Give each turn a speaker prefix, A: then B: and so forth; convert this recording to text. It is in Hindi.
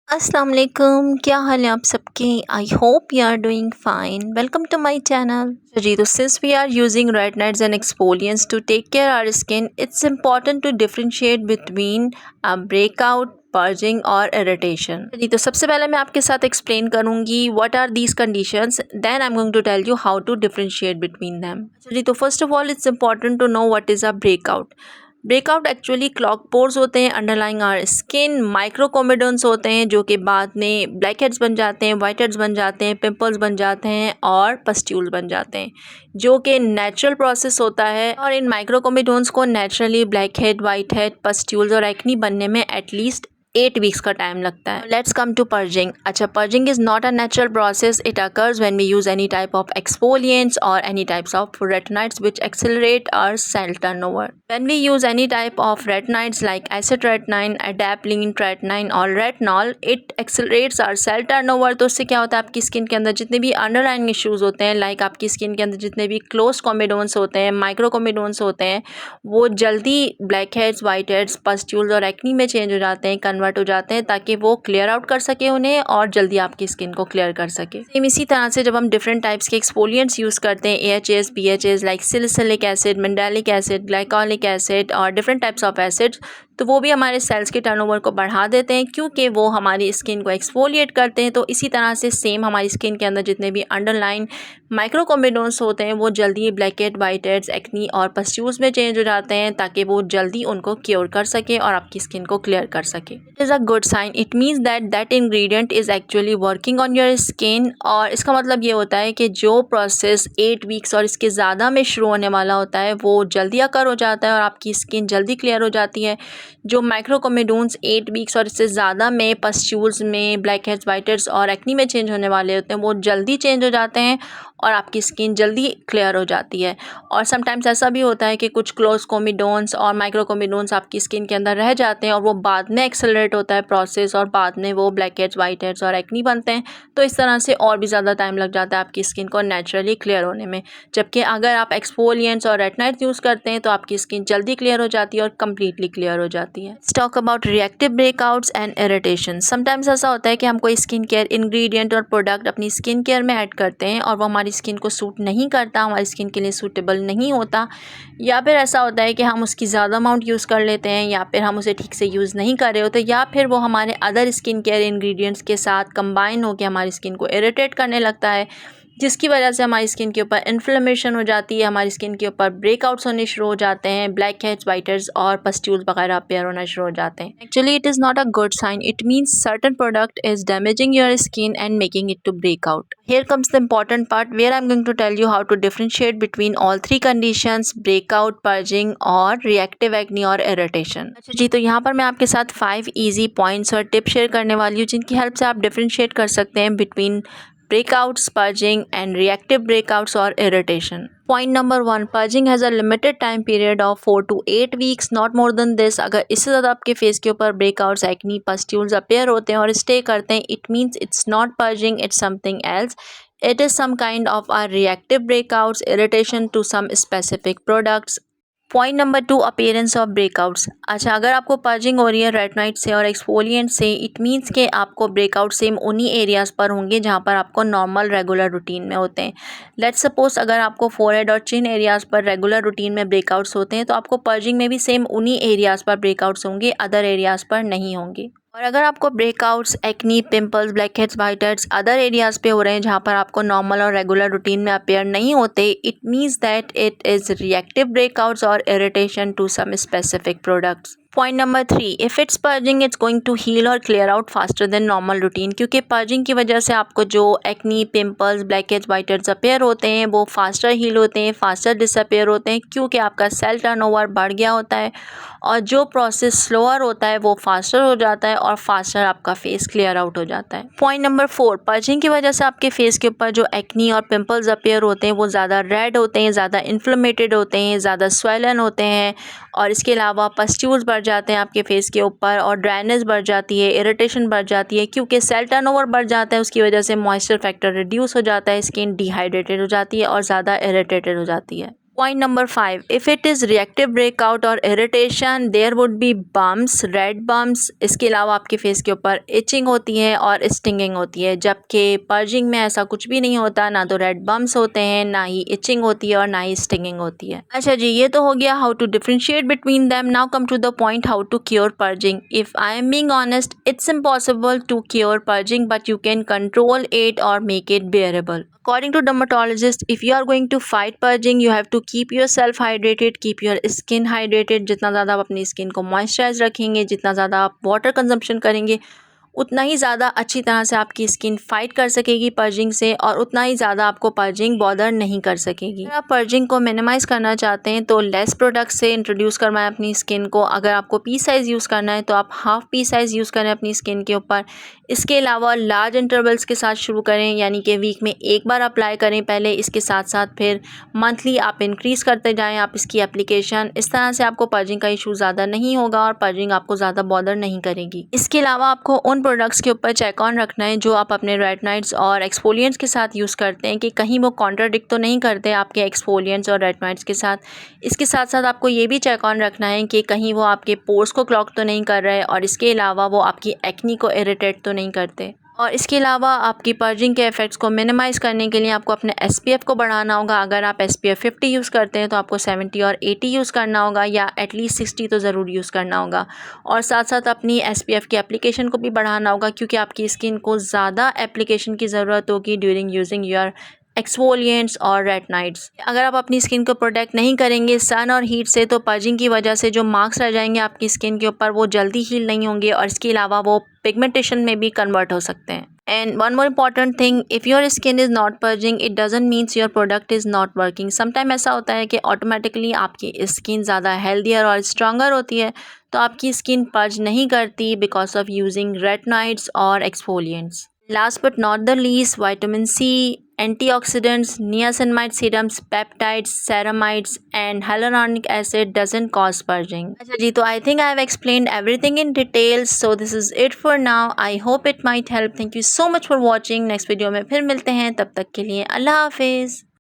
A: अस्सलाम वालेकुम, क्या हाल है आप सबके। I hope you are doing fine. Welcome to my channel. जी, तो since we are using retinoids and exfoliants to take care our skin, it's important to differentiate between breakout, purging और इरिटेशन। जी, तो सबसे पहले मैं आपके साथ एक्सप्लेन करूंगी what are these conditions, then I am going to tell you how to differentiate between them. जी, तो first of all it's important to know what is a breakout. Breakout actually clock pores होते हैं अंडरलाइंग आवर स्किन, माइक्रोकोमेडोन्स होते हैं जो कि बाद में ब्लैक हेड्स बन जाते हैं, वाइट हेड्स बन जाते हैं, पिंपल्स बन जाते हैं और पस्ट्यूल्स बन जाते हैं, जो कि नेचुरल प्रोसेस होता है। और इन माइक्रोकोमेडोन्स को naturally black head, white head, pustules और एक्नी बनने में एटलीस्ट 8 वीक्स का टाइम लगता है। Let's come to purging. अच्छा, purging is not a natural process. It occurs when we use any type of exfoliants और any types of retinoids which accelerate our cell turnover. When we use any type of retinoids like acetretinine, adapalene, tretinoin और retinol, it accelerates our cell turnover। तो उससे क्या होता है, आपकी स्किन के अंदर जितने भी अंडरलाइंग इश्यूज होते हैं, लाइक आपकी स्किन के अंदर जितने भी क्लोज कॉमेडोन्स होते हैं, माइक्रो कॉमेडोन्स होते हैं, वो जल्दी black heads, white heads, pustules और एक्नी में चेंज हो जाते हैं, कन्वर्ट हो जाते हैं, ताकि वो क्लियर आउट कर सके उन्हें और जल्दी आपकी स्किन को क्लियर कर सके। सेम इसी तरह से जब हम डिफरेंट टाइप्स के एक्सफोलिएंट्स यूज़ करते हैं, AHAs, BHAs like salicylic acid, mandelic acid, glycolic acid और डिफरेंट टाइप्स ऑफ एसिड्स, तो वो भी हमारे सेल्स के टर्नओवर को बढ़ा देते हैं क्योंकि वो हमारी स्किन को एक्सफोलिएट करते हैं। तो इसी तरह से सेम हमारी स्किन के अंदर जितने भी अंडरलाइन माइक्रोकोमेडोन्स होते हैं वो जल्दी black head, white heads, acne और पस्ट्यूल्स में चेंज हो जाते हैं, ताकि वो जल्दी उनको क्योर कर सके और आपकी स्किन को क्लियर कर सके। It is a good sign. It means that that ingredient is actually working on your skin. और इसका मतलब ये होता है कि जो प्रोसेस 8 वीक्स और इसके ज़्यादा में शुरू होने वाला होता है वो जल्दी अकर हो जाता है और आपकी स्किन जल्दी क्लियर हो जाती है। जो माइक्रोकोमेडोन्स 8 वीक्स और इससे ज़्यादा में पस्ट्यूल्स में, ब्लैक हेड्स, वाइट हेड्स और एक्नी में चेंज होने वाले होते हैं, वो जल्दी चेंज हो जाते हैं और आपकी स्किन जल्दी क्लियर हो जाती है। और समटाइम्स ऐसा भी होता है कि कुछ क्लोज कोमेडोन्स और माइक्रोकोमेडोन्स आपकी स्किन के अंदर रह जाते हैं और वो बाद में एक्सेलरेट होता है प्रोसेस और बाद में वो ब्लैक हेड्स, वाइट हेड्स और एक्नी बनते हैं। तो इस तरह से और भी ज़्यादा टाइम लग जाता है आपकी स्किन को नेचुरली क्लियर होने में। जबकि अगर आप एक्सफोलिएंट्स और रेटिनाइड्स यूज़ करते हैं तो आपकी स्किन जल्दी क्लियर हो जाती है और कम्प्लीटली क्लियर हो जाती है। Let's talk about reactive breakouts and irritation. Sometimes ऐसा होता है कि हम कोई स्किन केयर इंग्रेडिएंट और प्रोडक्ट अपनी स्किन केयर में ऐड करते हैं और वो हमारी स्किन को सूट नहीं करता, हमारी स्किन के लिए सूटेबल नहीं होता, या फिर ऐसा होता है कि हम उसकी ज़्यादा अमाउंट यूज़ कर लेते हैं, या फिर हम उसे ठीक से यूज़ नहीं कर रहे होते, या फिर वो हमारे अदर स्किन केयर इंग्रेडिएंट्स के साथ कंबाइन होकर हमारी स्किन को इरिटेट करने लगता है, जिसकी वजह से हमारी स्किन के ऊपर इन्फ्लेमेशन हो जाती है, हमारी स्किन के ऊपर ब्रेकआउट्स होने शुरू हो जाते हैं, ब्लैक हेड्स, वाइट हेड्स और पस्ट्यूल्स वगैरह अपीयर होना शुरू हो जाते हैं। Actually it is not a good sign. It means certain product is damaging your skin and making it to break out. Here comes the important part where I'm going to tell you how to differentiate between all three conditions: breakout, purging और reactive acne और irritation। अच्छा जी, तो यहाँ पर मैं आपके साथ 5 easy points और टिप्स शेयर करने वाली हूँ जिनकी हेल्प से आप डिफरेंशिएट कर सकते हैं between breakouts, purging and reactive breakouts or irritation. Point number 1, purging has a limited time period of 4 to 8 weeks, not more than this। अगर इससे ज़्यादा आपके फेस के ऊपर breakouts, acne, pustules अपीयर होते हैं और स्टे करते हैं, it means it's not purging, it's something else। It is some kind of a reactive breakouts, irritation to some specific products। Point number 2, appearance of breakouts. अच्छा, अगर आपको पर्जिंग हो रही है रेटिनाइड से और एक्सफोलिएंट से, इट मीन्स कि आपको ब्रेकआउट सेम उन्हीं एरियाज़ पर होंगे जहाँ पर आपको नॉर्मल रेगुलर रूटीन में होते हैं। लेट्स सपोज अगर आपको फोरहेड और चिन एरियाज़ पर रेगुलर रूटीन में ब्रेकआउट्स होते हैं तो आपको पर्जिंग में भी सेम उन्हीं एरियाज़ पर ब्रेकआउट्स होंगे, अदर एरियाज़ पर नहीं होंगे। और अगर आपको breakouts, acne, pimples, black heads, white heads other areas पे हो रहे हैं जहाँ पर आपको नॉर्मल और रेगुलर रूटीन में अपीयर नहीं होते, it means that it is reactive breakouts और irritation to some specific products. Point number 3, if it's purging it's going to heal और clear out faster than normal routine. क्योंकि पर्जिंग की वजह से आपको जो acne, pimples, black heads, white heads appear होते हैं वो फास्टर हील होते हैं, फास्टर डिसअपीयर होते हैं, क्योंकि आपका सेल टर्नओवर बढ़ गया होता है और जो प्रोसेस स्लोअर होता है वो फास्टर हो जाता है और फास्टर आपका फेस क्लियर आउट हो जाता है। पॉइंट नंबर 4, पर्जिंग की वजह से आपके फेस के ऊपर जो एक्नी और पिंपल्स अपीयर होते हैं वो ज़्यादा रेड होते हैं, ज़्यादा इन्फ्लेमेटेड होते हैं, ज़्यादा स्वेलन होते हैं, और इसके अलावा पस्ट्यूल्स बढ़ जाते हैं आपके फेस के ऊपर और ड्राइनेस बढ़ जाती है, इरिटेशन बढ़ जाती है, क्योंकि सेल टर्नओवर बढ़ जाता है, उसकी वजह से मॉइस्चर फैक्टर रिड्यूस हो जाता है, स्किन डिहाइड्रेटेड हो जाती है और ज़्यादा इरिटेटेड हो जाती है। Point number 5, if it is reactive breakout or irritation, there would be bumps, red bumps. इसके अलावा आपके फेस के ऊपर itching होती है और stinging होती है, जबकि पर्जिंग में ऐसा कुछ भी नहीं होता, ना तो रेड बम्प्स होते हैं, ना ही itching होती है और ना ही stinging होती है। अच्छा जी, ये तो हो गया how to differentiate between them. Now come to the point how to cure purging. If I am being honest, it's impossible to cure purging, but you can control it or make it bearable. According to dermatologist, if you are going to fight purging, you have to keep yourself hydrated, keep your skin hydrated. जितना ज़्यादा आप अपनी स्किन को मॉइस्चराइज रखेंगे, जितना ज़्यादा आप वाटर कंजम्पशन करेंगे, उतना ही ज़्यादा अच्छी तरह से आपकी स्किन फाइट कर सकेगी पर्जिंग से, और उतना ही ज़्यादा आपको पर्जिंग बॉदर नहीं कर सकेगी। अगर आप पर्जिंग को मिनिमाइज़ करना चाहते हैं तो लेस प्रोडक्ट से इंट्रोड्यूस करवाएं अपनी स्किन को। अगर आपको पी साइज़ यूज़ करना है तो आप हाफ पी साइज़ यूज़ करें अपनी स्किन के ऊपर। इसके अलावा लार्ज इंटरवल्स के साथ शुरू करें, यानी कि वीक में एक बार अप्लाई करें पहले, इसके साथ साथ फिर मंथली आप इंक्रीज़ करते जाएँ आप इसकी एप्लीकेशन। इस तरह से आपको पर्जिंग का इशू ज़्यादा नहीं होगा और पर्जिंग आपको ज़्यादा बॉदर नहीं करेगी। इसके अलावा आपको उन प्रोडक्ट्स के ऊपर चेक ऑन रखना है जो आप अपने रेटिनॉइड्स और एक्सफोलिएंट्स के साथ यूज़ करते हैं, कि कहीं वो कॉन्ट्राडिक्ट तो नहीं करते आपके एक्सफोलिएंट्स और रेटिनॉइड्स के साथ। इसके साथ साथ आपको ये भी चेक ऑन रखना है कि कहीं वो आपके पोर्स को क्लॉग तो नहीं कर रहे, और इसके अलावा वो आपकी एक्नी को इरिटेट तो नहीं करते। और इसके अलावा आपकी पर्जिंग के इफ़ेक्ट्स को मिनिमाइज़ करने के लिए आपको अपने SPF को बढ़ाना होगा। अगर आप SPF 50 यूज़ करते हैं तो आपको 70 और 80 यूज़ करना होगा, या एटलीस्ट 60 तो ज़रूर यूज़ करना होगा। और साथ साथ अपनी SPF की एप्लीकेशन को भी बढ़ाना होगा, क्योंकि आपकी स्किन को ज़्यादा एप्लीकेशन की ज़रूरत होगी ड्यूरिंग यूजिंग योर एक्सफोलिएंट्स और रेटिनॉइड्स। अगर आप अपनी स्किन को प्रोटेक्ट नहीं करेंगे सन और हीट से, तो पर्जिंग की वजह से जो मार्क्स रह जाएंगे आपकी स्किन के ऊपर वो जल्दी हील नहीं होंगे, और इसके अलावा वो पिगमेंटेशन में भी कन्वर्ट हो सकते हैं। And one more important thing, if your skin is not purging, it doesn't mean your product is not working. Sometimes ऐसा होता है कि ऑटोमेटिकली आपकी स्किन ज़्यादा हेल्दियर और स्ट्रॉन्गर होती है, तो आपकी स्किन पर्ज नहीं करती बिकॉज ऑफ यूजिंग रेटिनॉइड्स और exfoliants. Last but not the least, vitamin C, antioxidants, niacinamide serums, peptides, ceramides and hyaluronic acid doesn't cause purging. अच्छा जी, तो I think I have explained everything in details. So this is it for now. I hope it might help. Thank you so much for watching. Next video में फिर मिलते हैं, तब तक के लिए अल्लाह हाफिज़।